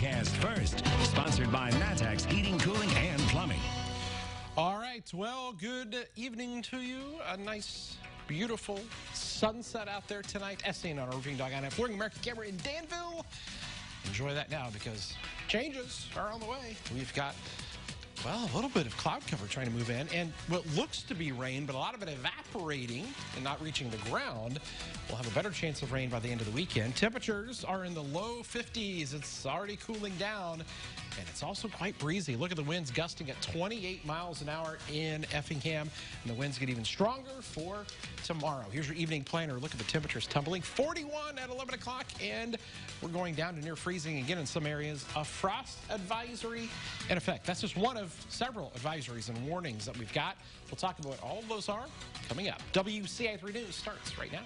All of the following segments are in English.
Forecast first. Sponsored by Matex Heating, Cooling, and Plumbing. All right, well, good evening to you. A nice, beautiful sunset out there tonight. SN on our roofing dog on Flooring America camera in Danville. Enjoy that now because changes are on the way. We've got, well, a little bit of cloud cover trying to move in, and what looks to be rain, but a lot of it evaporating and not reaching the ground. We'll have a better chance of rain by the end of the weekend. Temperatures are in the low 50s. It's already cooling down, and it's also quite breezy. Look at the winds gusting at 28 miles an hour in Effingham, and the winds get even stronger for tomorrow. Here's your evening planner. Look at the temperatures tumbling. 41 at 11 o'clock, and we're going down to near freezing again in some areas. A frost advisory in effect. That's just one of several advisories and warnings that we've got. We'll talk about what all of those are coming up. WCIA 3 News starts right now.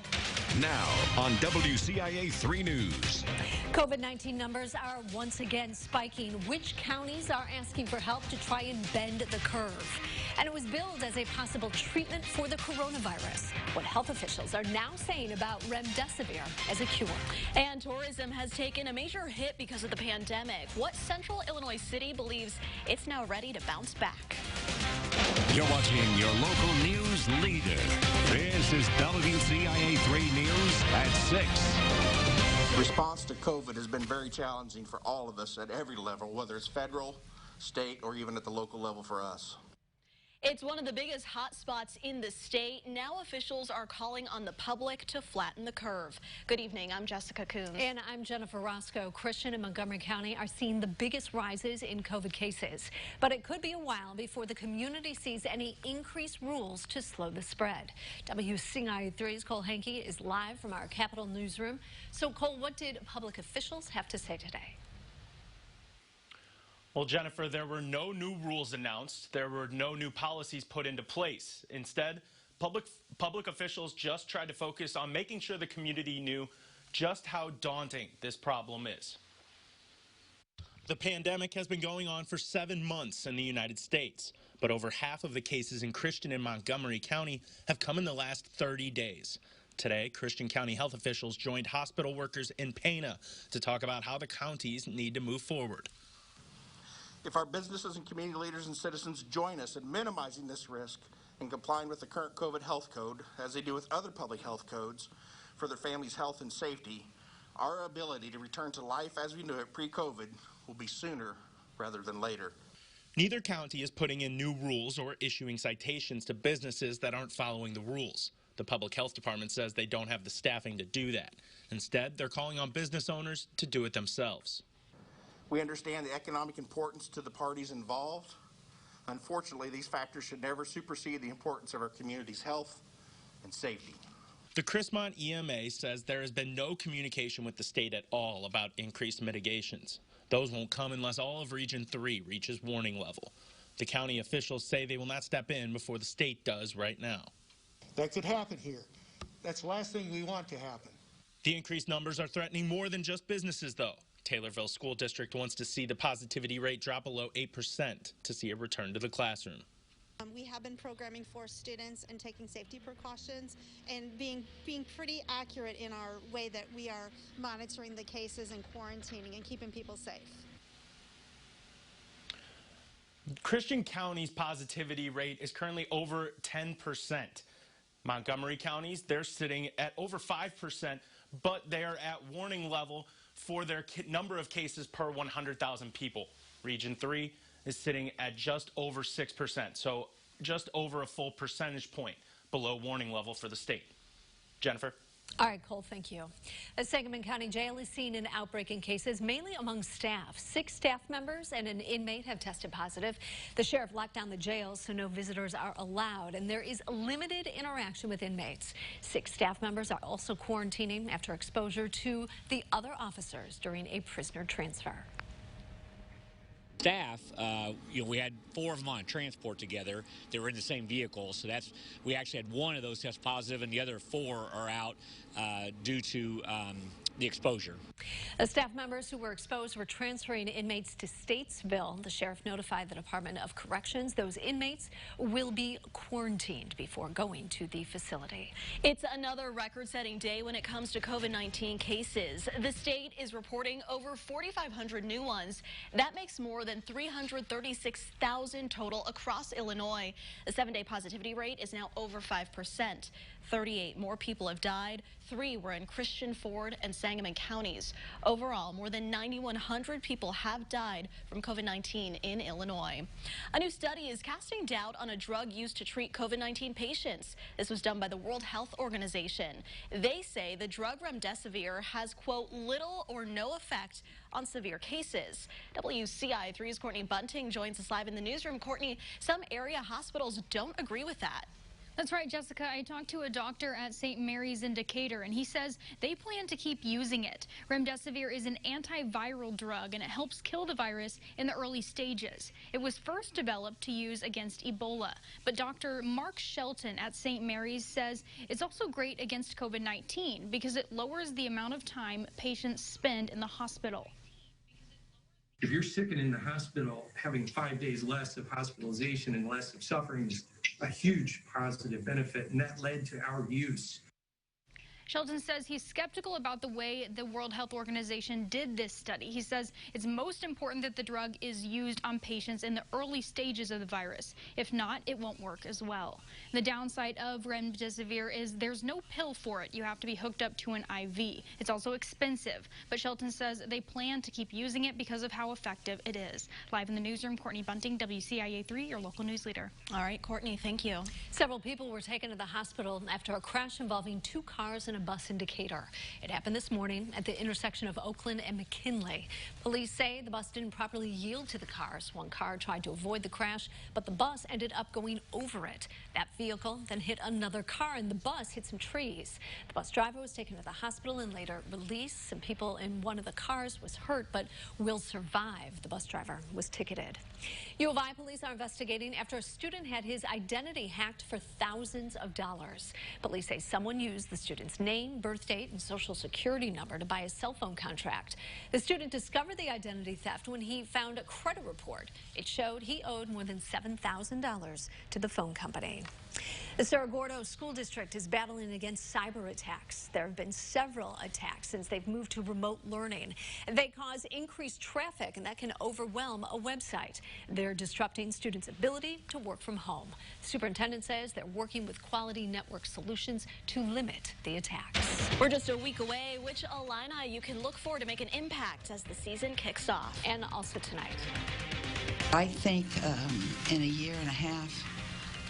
Now on WCIA 3 News. COVID-19 numbers are once again spiking. Which counties are asking for help to try and bend the curve? And it was billed as a possible treatment for the coronavirus. What health officials are now saying about remdesivir as a cure. And tourism has taken a major hit because of the pandemic. What central Illinois city believes it's now ready to bounce back? You're watching your local news leader. This is WCIA 3 News at 6. Response to COVID has been very challenging for all of us at every level, whether it's federal, state, or even at the local level for us. It's one of the biggest hot spots in the state. Now officials are calling on the public to flatten the curve. Good evening, I'm Jessica Coons. And I'm Jennifer Roscoe. Christian and Montgomery County are seeing the biggest rises in COVID cases. But it could be a while before the community sees any increased rules to slow the spread. WCIA 3's Cole Hankey is live from our Capitol newsroom. So, Cole, what did public officials have to say today? Well, Jennifer, there were no new rules announced. There were no new policies put into place. Instead, public officials just tried to focus on making sure the community knew just how daunting this problem is. The pandemic has been going on for 7 months in the United States, but over half of the cases in Christian and Montgomery County have come in the last 30 days. Today, Christian County health officials joined hospital workers in Pana to talk about how the counties need to move forward. If our businesses and community leaders and citizens join us in minimizing this risk and complying with the current COVID health code, as they do with other public health codes, for their families' health and safety, our ability to return to life as we knew it pre-COVID will be sooner rather than later. Neither county is putting in new rules or issuing citations to businesses that aren't following the rules. The public health department says they don't have the staffing to do that. Instead, they're calling on business owners to do it themselves. We understand the economic importance to the parties involved. Unfortunately, these factors should never supersede the importance of our community's health and safety. The Chrismont EMA says there has been no communication with the state at all about increased mitigations. Those won't come unless all of Region 3 reaches warning level. The county officials say they will not step in before the state does right now. That could happen here. That's the last thing we want to happen. The increased numbers are threatening more than just businesses, though. Taylorville School District wants to see the positivity rate drop below 8% to see a return to the classroom. We have been programming for students and taking safety precautions and being pretty accurate in our way that we are monitoring the cases and quarantining and keeping people safe. Christian County's positivity rate is currently over 10%. Montgomery County's, they're sitting at over 5%, but they are at warning level for their number of cases per 100,000 people. Region 3 is sitting at just over 6%, so just over a full percentage point below warning level for the state. Jennifer? All right, Cole, thank you. The Sangamon County Jail is seeing an outbreak in cases, mainly among staff. 6 staff members and an inmate have tested positive. The sheriff locked down the jail so no visitors are allowed, and there is limited interaction with inmates. 6 staff members are also quarantining after exposure to the other officers during a prisoner transfer. Staff, we had 4 of them on transport together. They were in the same vehicle, so we actually had 1 of those test positive, and the other 4 are out due to the exposure. The staff members who were exposed were transferring inmates to Statesville. The sheriff notified the Department of Corrections those inmates will be quarantined before going to the facility. It's another record-setting day when it comes to COVID-19 cases. The state is reporting over 4,500 new ones. That makes more than 336,000 total across Illinois. The 7-day positivity rate is now over 5%. 38 more people have died. 3 were in Christian, Ford, and Sangamon counties. Overall, more than 9,100 people have died from COVID-19 in Illinois. A new study is casting doubt on a drug used to treat COVID-19 patients. This was done by the World Health Organization. They say the drug remdesivir has, quote, little or no effect on severe cases. WCIA 3's Courtney Bunting joins us live in the newsroom. Courtney, some area hospitals don't agree with that. That's right, Jessica. I talked to a doctor at St. Mary's in Decatur, and he says they plan to keep using it. Remdesivir is an antiviral drug, and it helps kill the virus in the early stages. It was first developed to use against Ebola, but Dr. Mark Shelton at St. Mary's says it's also great against COVID-19 because it lowers the amount of time patients spend in the hospital. If you're sick and in the hospital, having 5 days less of hospitalization and less of suffering is a huge positive benefit, and that led to our use. Shelton says he's skeptical about the way the World Health Organization did this study. He says it's most important that the drug is used on patients in the early stages of the virus. If not, it won't work as well. The downside of remdesivir is there's no pill for it. You have to be hooked up to an IV. It's also expensive, but Shelton says they plan to keep using it because of how effective it is. Live in the newsroom, Courtney Bunting, WCIA 3, your local news leader. All right, Courtney, thank you. Several people were taken to the hospital after a crash involving 2 cars and a bus in Decatur. It happened this morning at the intersection of Oakland and McKinley. Police say the bus didn't properly yield to the cars. One car tried to avoid the crash, but the bus ended up going over it. That vehicle then hit another car, and the bus hit some trees. The bus driver was taken to the hospital and later released. Some people in one of the cars was hurt, but will survive. The bus driver was ticketed. U of I police are investigating after a student had his identity hacked for thousands of dollars. Police say someone used the student's name, birth date, and social security number to buy a cell phone contract. The student discovered the identity theft when he found a credit report. It showed he owed more than $7,000 to the phone company. The Cerro Gordo School District is battling against cyber attacks. There have been several attacks since they've moved to remote learning. They cause increased traffic, and that can overwhelm a website. They're disrupting students' ability to work from home. The superintendent says they're working with Quality Network Solutions to limit the attacks. We're just a week away. Which Illini you can look for to make an impact as the season kicks off? And also tonight. I think in a year and a half,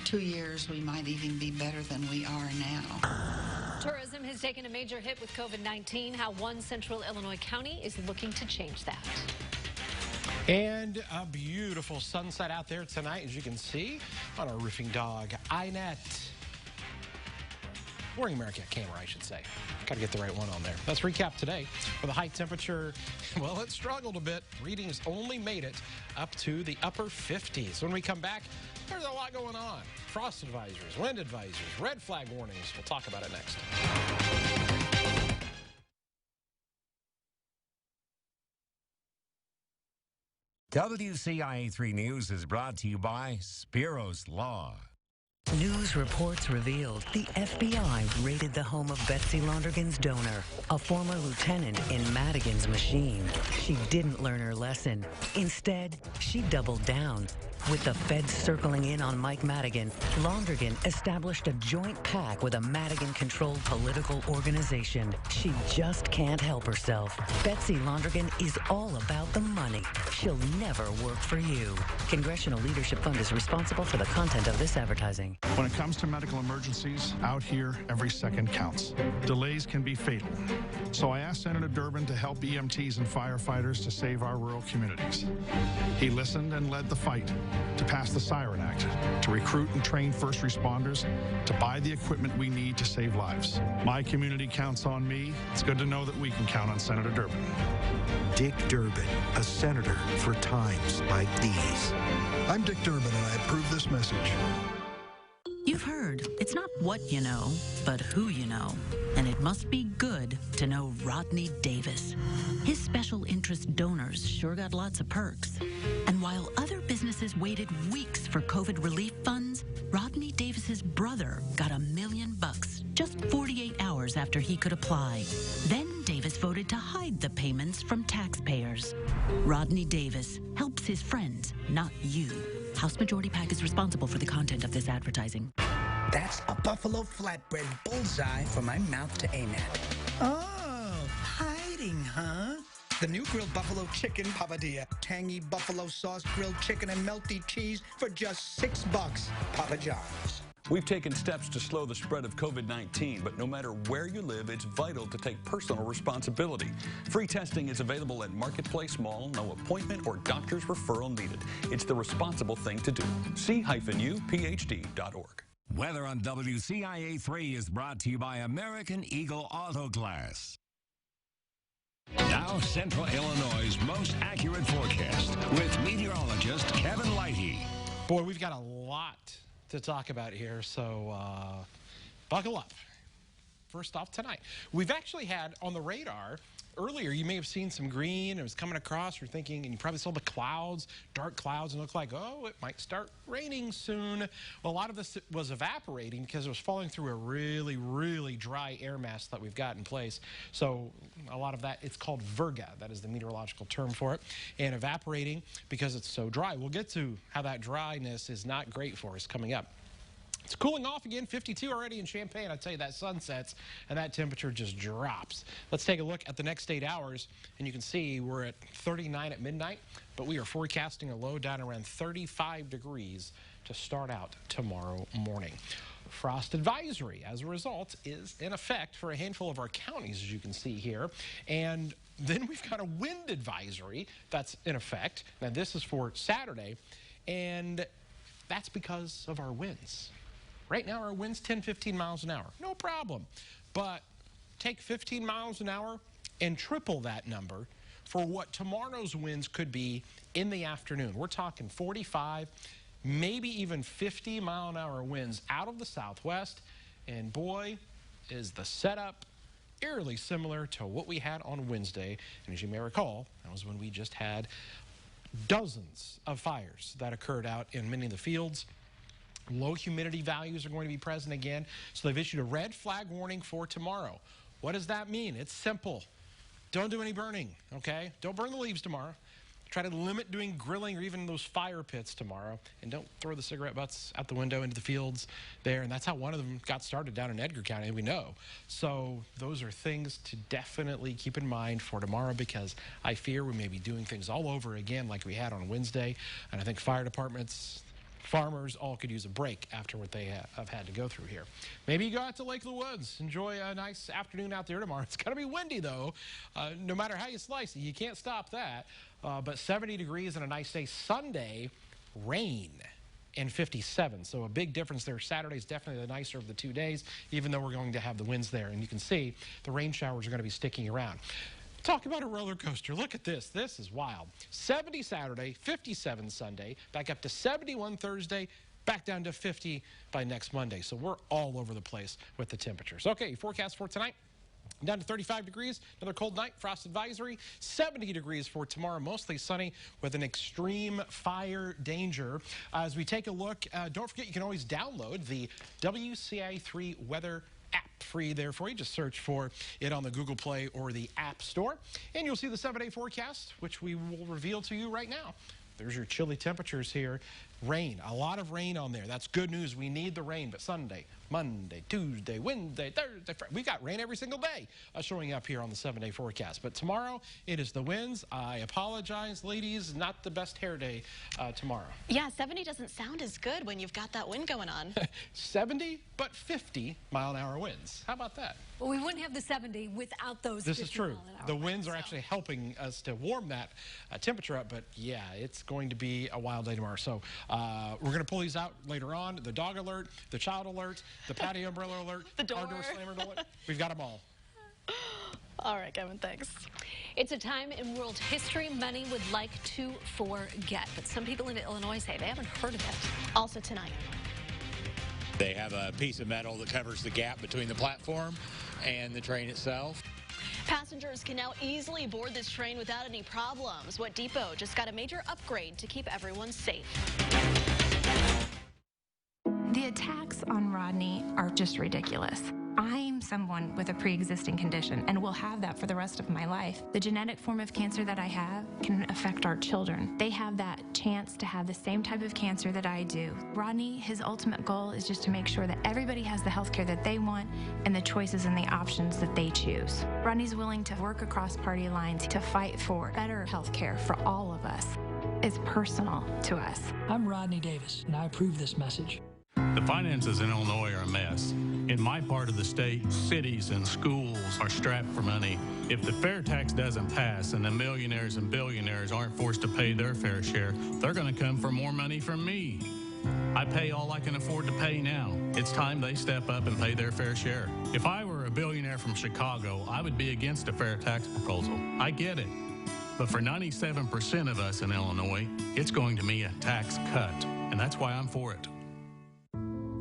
2 years, we might even be better than we are now. Tourism has taken a major hit with COVID-19. How one central Illinois county is looking to change that. And a beautiful sunset out there tonight, as you can see on our roofing dog iNet. Morning America camera, I should say. Got to get the right one on there. Let's recap today. For the high temperature, well, it struggled a bit. Readings only made it up to the upper 50s. When we come back, there's a lot going on. Frost advisories, wind advisories, red flag warnings. We'll talk about it next. WCIA 3 News is brought to you by Spiro's Law. News reports revealed the FBI raided the home of Betsy Lonergan's donor, a former lieutenant in Madigan's Machine. She didn't learn her lesson. Instead, she doubled down. With the feds circling in on Mike Madigan, Lonergan established a joint pact with a Madigan-controlled political organization. She just can't help herself. Betsy Lonergan is all about the money. She'll never work for you. Congressional Leadership Fund is responsible for the content of this advertising. When it comes to medical emergencies, out here, every second counts. Delays can be fatal. So I asked Senator Durbin to help EMTs and firefighters to save our rural communities. He listened and led the fight to pass the Siren Act, to recruit and train first responders, to buy the equipment we need to save lives. My community counts on me. It's good to know that we can count on Senator Durbin. Dick Durbin, a senator for times like these. I'm Dick Durbin, and I approve this message. You've heard, it's not what you know, but who you know. And it must be good to know Rodney Davis. His special interest donors sure got lots of perks. And while other businesses waited weeks for COVID relief funds, Rodney Davis's brother got $1 million just 48 hours after he could apply. Then Davis voted to hide the payments from taxpayers. Rodney Davis helps his friends, not you. House Majority PAC is responsible for the content of this advertising. That's a buffalo flatbread bullseye for my mouth to aim at. Oh, hiding, huh? The new grilled buffalo chicken papadilla. Tangy buffalo sauce, grilled chicken, and melty cheese for just $6. Papa John's. We've taken steps to slow the spread of COVID-19, but no matter where you live, it's vital to take personal responsibility. Free testing is available at Marketplace Mall, no appointment or doctor's referral needed. It's the responsible thing to do. C-UPHD.org. Weather on WCIA 3 is brought to you by American Eagle Auto Glass. Now, Central Illinois' most accurate forecast with meteorologist Kevin Lighty. Boy, we've got a lot to talk about here, so buckle up. First off tonight, we've actually had on the radar earlier, you may have seen some green. It was coming across. You're thinking, and you probably saw the clouds, dark clouds, and it looked like, oh, it might start raining soon. Well, a lot of this was evaporating because it was falling through a really, really dry air mass that we've got in place. So a lot of that, it's called virga. That is the meteorological term for it. And evaporating because it's so dry. We'll get to how that dryness is not great for us coming up. It's cooling off again, 52 already in Champaign. I tell you, that sun sets and that temperature just drops. Let's take a look at the next 8 hours, and you can see we're at 39 at midnight, but we are forecasting a low down around 35 degrees to start out tomorrow morning. Frost advisory, as a result, is in effect for a handful of our counties, as you can see here. And then we've got a wind advisory that's in effect. Now, this is for Saturday, and that's because of our winds. Right now, our wind's 10, 15 miles an hour. No problem. But take 15 miles an hour and triple that number for what tomorrow's winds could be in the afternoon. We're talking 45, maybe even 50-mile-an-hour winds out of the southwest. And boy, is the setup eerily similar to what we had on Wednesday. And as you may recall, that was when we just had dozens of fires that occurred out in many of the fields. Low humidity values are going to be present again. So they've issued a red flag warning for tomorrow. What does that mean? It's simple. Don't do any burning, okay? Don't burn the leaves tomorrow. Try to limit doing grilling or even those fire pits tomorrow. And don't throw the cigarette butts out the window into the fields there. And that's how one of them got started down in Edgar County, we know. So those are things to definitely keep in mind for tomorrow, because I fear we may be doing things all over again like we had on Wednesday. And I think fire departments, farmers all could use a break after what they have had to go through here. Maybe you go out to Lake of the Woods. Enjoy a nice afternoon out there tomorrow. It's going to be windy, though. No matter how you slice it, you can't stop that. But 70 degrees and a nice day. Sunday, rain and 57. So a big difference there. Saturday's definitely the nicer of the 2 days, even though we're going to have the winds there. And you can see the rain showers are going to be sticking around. Talk about a roller coaster. Look at this. This is wild. 70 Saturday, 57 Sunday, back up to 71 Thursday, back down to 50 by next Monday. So we're all over the place with the temperatures. Okay, forecast for tonight. Down to 35 degrees, another cold night, frost advisory. 70 degrees for tomorrow, mostly sunny with an extreme fire danger. As we take a look, don't forget you can always download the WCIA 3 weather app free there for you. Just search for it on the Google Play or the App Store. And you'll see the 7-day forecast, which we will reveal to you right now. There's your chilly temperatures here. Rain, a lot of rain on there. That's good news. We need the rain. But Sunday, Monday, Tuesday, Wednesday, Thursday, Friday, we got rain every single day showing up here on the 7-day forecast. But tomorrow, it is the winds. I apologize, ladies. Not the best hair day tomorrow. Yeah, 70 doesn't sound as good when you've got that wind going on. 70, but 50-mile-an-hour winds. How about that? Well, we wouldn't have the 70 without those. This is true. The winds are actually helping us to warm that temperature up. But yeah, it's going to be a wild day tomorrow. So we're going to pull these out later on. The dog alert, the child alert, the patio umbrella alert, the door slammer alert. We've got them all. All right, Kevin, thanks. It's a time in world history many would like to forget, but some people in Illinois say they haven't heard of it. Also tonight. They have a piece of metal that covers the gap between the platform and the train itself. Passengers can now easily board this train without any problems. What Depot just got a major upgrade to keep everyone safe. The attacks on Rodney are just ridiculous. I'm someone with a pre-existing condition and will have that for the rest of my life. The genetic form of cancer that I have can affect our children. They have that chance to have the same type of cancer that I do. Rodney, his ultimate goal is just to make sure that everybody has the health care that they want and the choices and the options that they choose. Rodney's willing to work across party lines to fight for better health care for all of us. It's personal to us. I'm Rodney Davis, and I approve this message. The finances in Illinois are a mess. In my part of the state, cities and schools are strapped for money. If the fair tax doesn't pass and the millionaires and billionaires aren't forced to pay their fair share, they're going to come for more money from me. I pay all I can afford to pay now. It's time they step up and pay their fair share. If I were a billionaire from Chicago, I would be against a fair tax proposal. I get it. But for 97% of us in Illinois, it's going to mean a tax cut, and that's why I'm for it.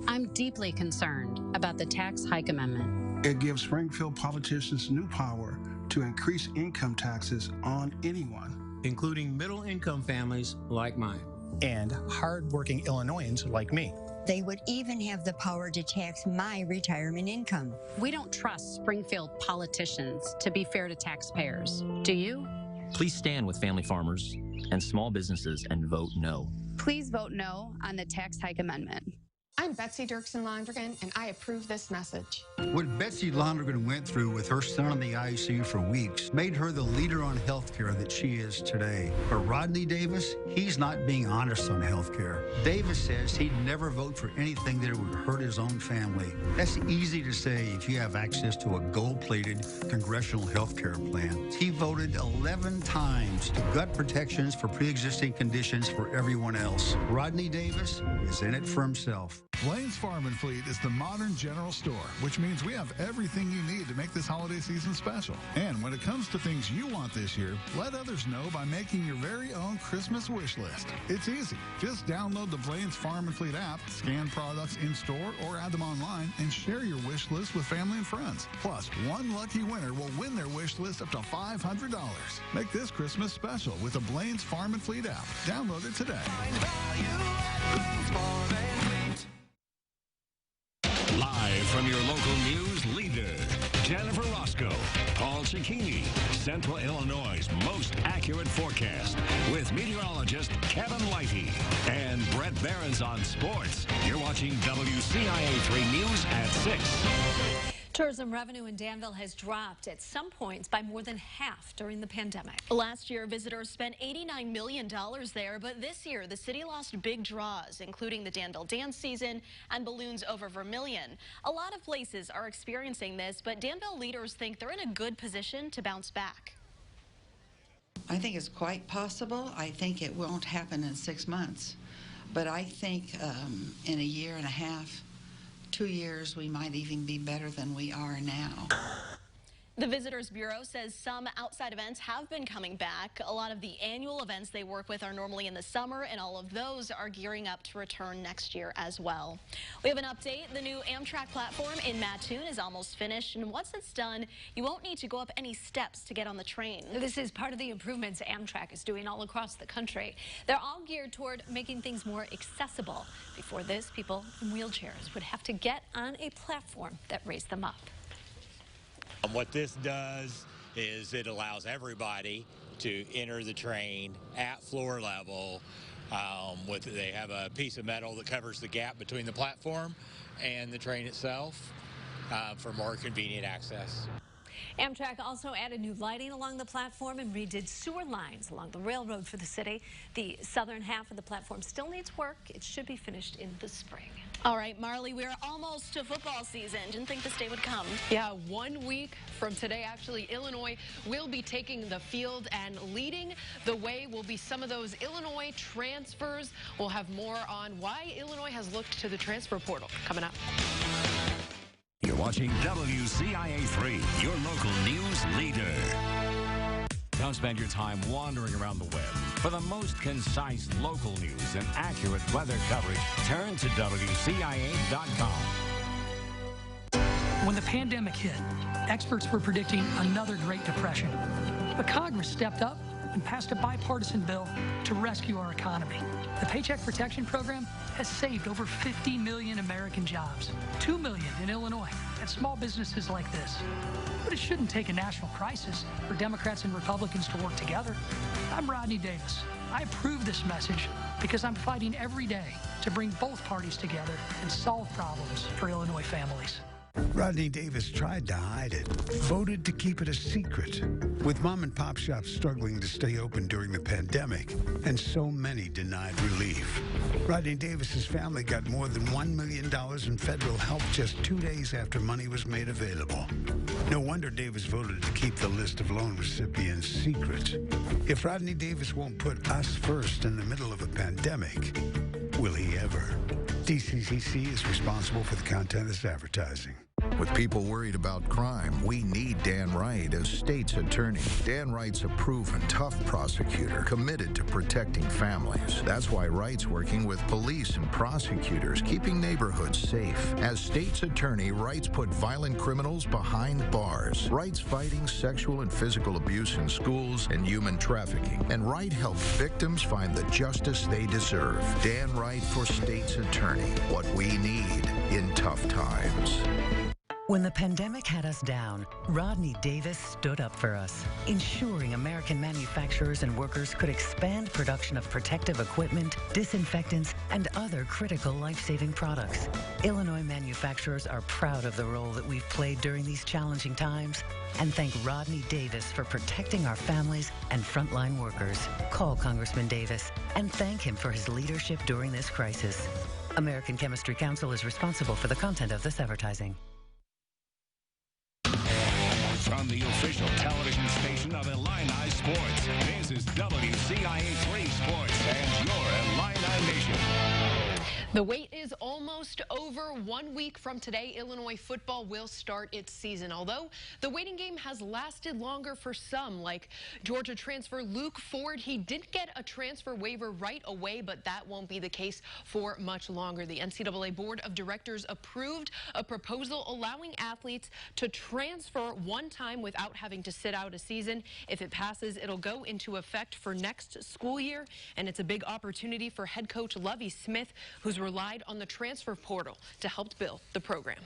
I'm deeply concerned about the tax hike amendment. It gives Springfield politicians new power to increase income taxes on anyone, including middle-income families like mine. And hard-working Illinoisans like me. They would even have the power to tax my retirement income. We don't trust Springfield politicians to be fair to taxpayers. Do you? Please stand with family farmers and small businesses and vote no. Please vote no on the tax hike amendment. I'm Betsy Dirksen-Londrigan, and I approve this message. What Betsy Londrigan went through with her son in the ICU for weeks made her the leader on health care that she is today. For Rodney Davis, he's not being honest on health care. Davis says he'd never vote for anything that would hurt his own family. That's easy to say if you have access to a gold-plated congressional health care plan. He voted 11 times to gut protections for pre-existing conditions for everyone else. Rodney Davis is in it for himself. Blaine's Farm and Fleet is the modern general store, which means we have everything you need to make this holiday season special. And when it comes to things you want this year, let others know by making your very own Christmas wish list. It's easy. Just download the Blaine's Farm and Fleet app, scan products in-store or add them online, and share your wish list with family and friends. Plus, one lucky winner will win their wish list up to $500. Make this Christmas special with the Blaine's Farm and Fleet app. Download it today. Live from your local news leader, Jennifer Roscoe, Paul Cicchini, Central Illinois' most accurate forecast with meteorologist Kevin Whitey and Brett Behrens on sports. You're watching WCIA 3 News at 6. Tourism revenue in Danville has dropped at some points by more than half during the pandemic. Last year, visitors spent $89 million there, but this year, the city lost big draws, including the Danville dance season and balloons over Vermilion. A lot of places are experiencing this, but Danville leaders think they're in a good position to bounce back. I think it's quite possible. I think it won't happen in 6 months. But I think in a year and a half, 2 years, we might even be better than we are now. The Visitors Bureau says some outside events have been coming back. A lot of the annual events they work with are normally in the summer, and all of those are gearing up to return next year as well. We have an update. The new Amtrak platform in Mattoon is almost finished, and once it's done, you won't need to go up any steps to get on the train. This is part of the improvements Amtrak is doing all across the country. They're all geared toward making things more accessible. Before this, people in wheelchairs would have to get on a platform that raised them up. What this does is it allows everybody to enter the train at floor level. They have a piece of metal that covers the gap between the platform and the train itself for more convenient access. Amtrak also added new lighting along the platform and redid sewer lines along the railroad for the city. The southern half of the platform still needs work. It should be finished in the spring. All right, Marley, we're almost to football season. Didn't think this day would come. Yeah, 1 week from today, actually, Illinois will be taking the field, and leading the way will be some of those Illinois transfers. We'll have more on why Illinois has looked to the transfer portal coming up. You're watching WCIA 3, your local news leader. Don't spend your time wandering around the web. For the most concise local news and accurate weather coverage, turn to WCIA.com. When the pandemic hit, experts were predicting another Great Depression. But Congress stepped up and passed a bipartisan bill to rescue our economy. The Paycheck Protection Program has saved over 50 million American jobs, 2 million in Illinois, at small businesses like this. But it shouldn't take a national crisis for Democrats and Republicans to work together. I'm Rodney Davis. I approve this message because I'm fighting every day to bring both parties together and solve problems for Illinois families. Rodney Davis tried to hide it, voted to keep it a secret. With mom and pop shops struggling to stay open during the pandemic, and so many denied relief, Rodney Davis's family got more than $1 million in federal help just 2 days after money was made available. No wonder Davis voted to keep the list of loan recipients secret. If Rodney Davis won't put us first in the middle of a pandemic, will he ever? DCCC is responsible for the content of this advertising. With people worried about crime, we need Dan Wright as state's attorney. Dan Wright's a proven, tough prosecutor committed to protecting families. That's why Wright's working with police and prosecutors, keeping neighborhoods safe. As state's attorney, Wright's put violent criminals behind bars. Wright's fighting sexual and physical abuse in schools and human trafficking. And Wright helps victims find the justice they deserve. Dan Wright for state's attorney. What we need in tough times. When the pandemic had us down, Rodney Davis stood up for us, ensuring American manufacturers and workers could expand production of protective equipment, disinfectants, and other critical life-saving products. Illinois manufacturers are proud of the role that we've played during these challenging times and thank Rodney Davis for protecting our families and frontline workers. Call Congressman Davis and thank him for his leadership during this crisis. American Chemistry Council is responsible for the content of this advertising. From the official television station of Illini Sports, this is WCIA 3 Sports and your Illini Nation. The wait is almost over. 1 week from today, Illinois football will start its season. Although the waiting game has lasted longer for some, like Georgia transfer Luke Ford. He did get a transfer waiver right away, but that won't be the case for much longer. The NCAA Board of Directors approved a proposal allowing athletes to transfer one time without having to sit out a season. If it passes, it'll go into effect for next school year, and it's a big opportunity for head coach Lovie Smith, who's relied on the transfer portal to help build the program.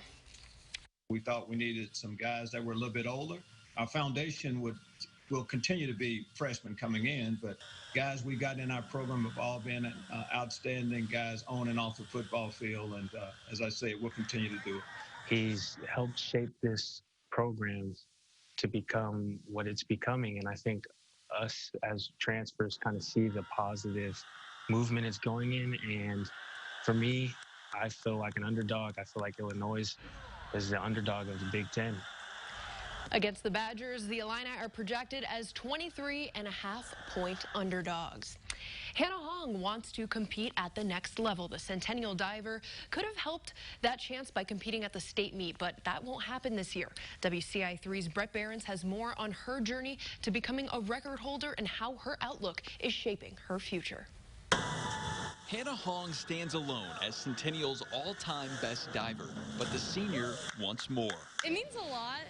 We thought we needed some guys that were a little bit older. Our foundation will continue to be freshmen coming in, but guys we got in our program have all been outstanding guys on and off the football field, and as I say, we'll continue to do it. He's helped shape this program to become what it's becoming, and I think us as transfers kind of see the positive movement it's going in, and for me, I feel like an underdog. I feel like Illinois is the underdog of the Big Ten. Against the Badgers, the Illini are projected as 23.5-point underdogs. Hannah Hong wants to compete at the next level. The Centennial diver could have helped that chance by competing at the state meet, but that won't happen this year. WCIA3's Brett Behrens has more on her journey to becoming a record holder and how her outlook is shaping her future. Hannah Hong stands alone as Centennial's all-time best diver, but the senior wants more. It means a lot,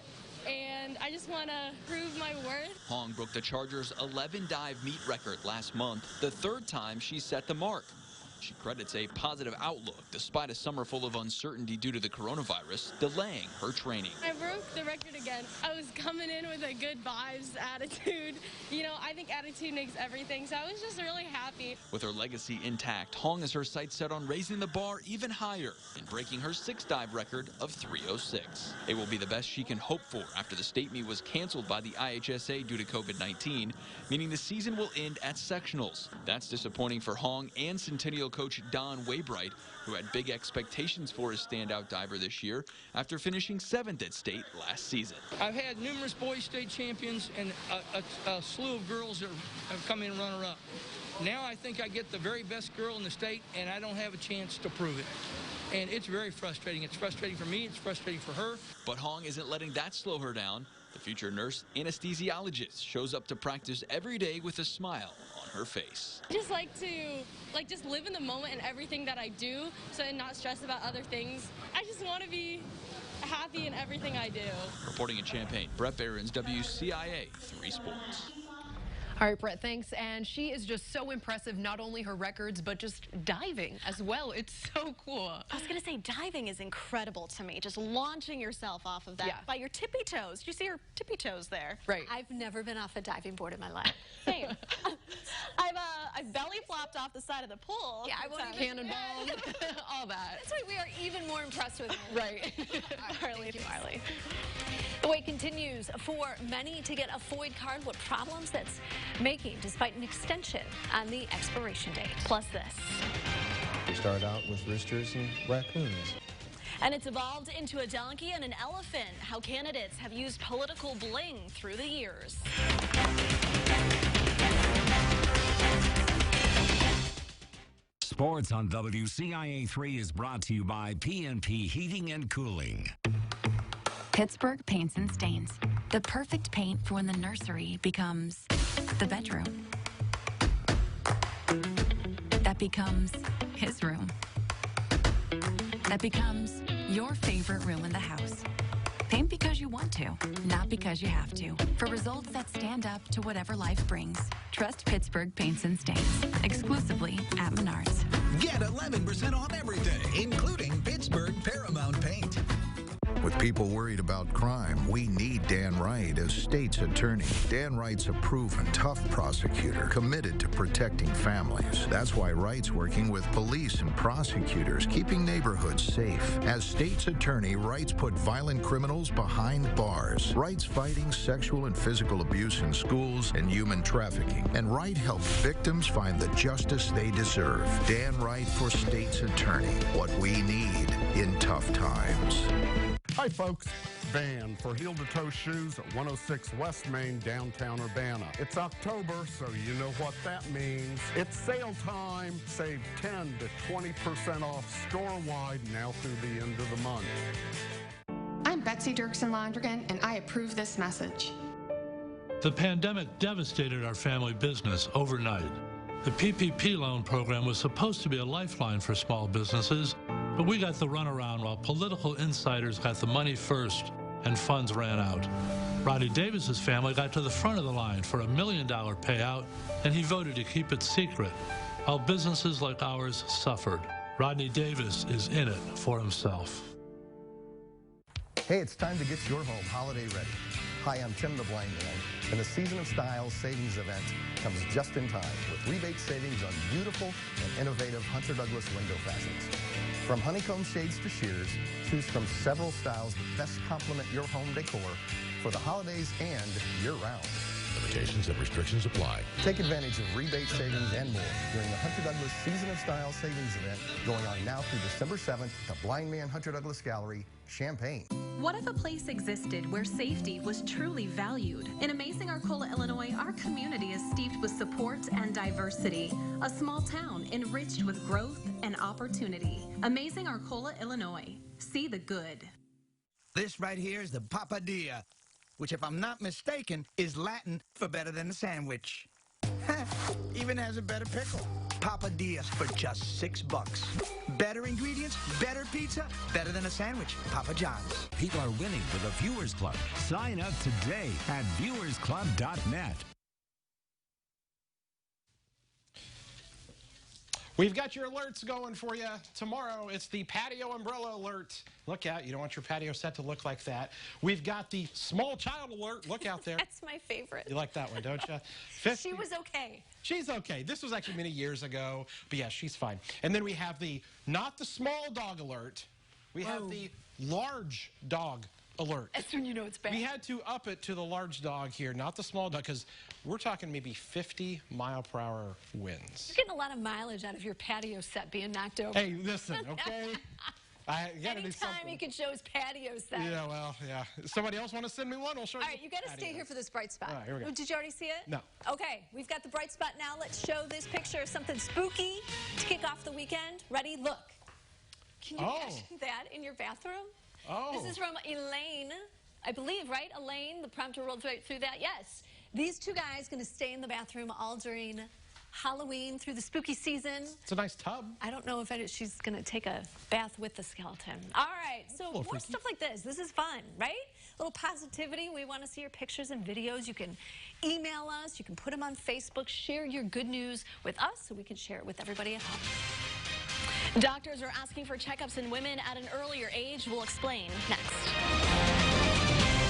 and I just want to prove my worth. Hong broke the Chargers' 11-dive meet record last month, the third time she set the mark. She credits a positive outlook despite a summer full of uncertainty due to the coronavirus delaying her training. I broke the record again. I was coming in with a good vibes attitude. You know, I think attitude makes everything, so I was just really happy. With her legacy intact, Hong has her sights set on raising the bar even higher and breaking her 6-dive record of 3:06. It will be the best she can hope for after the state meet was canceled by the IHSA due to COVID-19, meaning the season will end at sectionals. That's disappointing for Hong and Centennial coach Don Waybright, who had big expectations for his standout diver this year after finishing 7th at state last season. I've had numerous boys state champions and a slew of girls that have come in runner-up. Now I think I get the very best girl in the state, and I don't have a chance to prove it. And it's very frustrating. It's frustrating for me. It's frustrating for her. But Hong isn't letting that slow her down. The future nurse anesthesiologist shows up to practice every day with a smile on her face. I just like to just live in the moment in everything that I do, so and not stress about other things. I just want to be happy in everything I do. Reporting in Champaign, Brett Behrens, WCIA 3 Sports. All right, Brett, thanks. And she is just so impressive, not only her records, but just diving as well. It's so cool. I was going to say, diving is incredible to me. Just launching yourself off of that by your tippy toes. You see her tippy toes there? Right. I've never been off a diving board in my life. Same. I've belly flopped off the side of the pool. Yeah, I won't Cannonball, all that. That's why we are even more impressed with her. Right. Thank you, Marley. The wait continues for many to get a FOID card. What problems that's making despite an extension on the expiration date. Plus this. We started out with roosters and raccoons. And it's evolved into a donkey and an elephant. How candidates have used political bling through the years. Sports on WCIA 3 is brought to you by PNP Heating and Cooling. Pittsburgh Paints and Stains. The perfect paint for when the nursery becomes the bedroom. That becomes his room. That becomes your favorite room in the house. Paint because you want to, not because you have to. For results that stand up to whatever life brings, trust Pittsburgh Paints and Stains. Exclusively at Menards. Get 11% off everything, including Pittsburgh Paramount Paint. With people worried about crime, we need Dan Wright as state's attorney. Dan Wright's a proven, tough prosecutor committed to protecting families. That's why Wright's working with police and prosecutors, keeping neighborhoods safe. As state's attorney, Wright's put violent criminals behind bars. Wright's fighting sexual and physical abuse in schools and human trafficking. And Wright helps victims find the justice they deserve. Dan Wright for state's attorney. What we need in tough times. Hi folks, Van for Heel to Toe Shoes at 106 West Main, downtown Urbana. It's October, so you know what that means. It's sale time. Save 10 to 20% off store-wide now through the end of the month. I'm Betsy Dirksen-Londrigan, and I approve this message. The pandemic devastated our family business overnight. The PPP loan program was supposed to be a lifeline for small businesses, but we got the runaround while political insiders got the money first and funds ran out. Rodney Davis's family got to the front of the line for $1 million payout, and he voted to keep it secret, while businesses like ours suffered. Rodney Davis is in it for himself. Hey, it's time to get your home holiday ready. Hi, I'm Tim the Blind Man, and the Season of Style Savings Event comes just in time with rebate savings on beautiful and innovative Hunter Douglas window fastenings. From honeycomb shades to shears, choose from several styles that best complement your home decor for the holidays and year-round. Limitations and restrictions apply. Take advantage of rebate savings and more during the Hunter Douglas Season of Style Savings Event going on now through December 7th at the Blind Man Hunter Douglas Gallery, Champaign. What if a place existed where safety was truly valued? In amazing Arcola, Illinois, our community is steeped with support and diversity. A small town enriched with growth and opportunity. Amazing Arcola, Illinois. See the good. This right here is the papadilla, which, if I'm not mistaken, is Latin for better than a sandwich. Even has a better pickle. Papadillas for just $6. Better ingredients, better pizza, better than a sandwich. Papa John's. People are winning with the Viewers Club. Sign up today at viewersclub.net. We've got your alerts going for you. Tomorrow, it's the patio umbrella alert. Look out. You don't want your patio set to look like that. We've got the small child alert. Look out there. That's my favorite. You like that one, don't you? She was okay. She's okay. This was actually many years ago, but yeah, she's fine. And then we have the not the small dog alert. We have the large dog alert. That's when you know it's bad. We had to up it to the large dog here, not the small dog, because we're talking maybe 50-mile-per-hour winds. You're getting a lot of mileage out of your patio set being knocked over. Hey, listen, okay? Anytime you can show his patio set. Yeah, well, yeah. Somebody else want to send me one? I'll show you. All right, you got to stay here for this bright spot. All right, here we go. Did you already see it? No. Okay, we've got the bright spot now. Let's show this picture of something spooky to kick off the weekend. Ready? Look. Can you imagine that in your bathroom? Oh. This is from Elaine. I believe, right, Elaine? The prompter rolled right through that. Yes. These two guys going to stay in the bathroom all during Halloween through the spooky season. It's a nice tub. I don't know if she's going to take a bath with the skeleton. All right, so more stuff like this. This is fun, right? A little positivity. We want to see your pictures and videos. You can email us. You can put them on Facebook. Share your good news with us so we can share it with everybody at home. Doctors are asking for checkups in women at an earlier age. We'll explain next.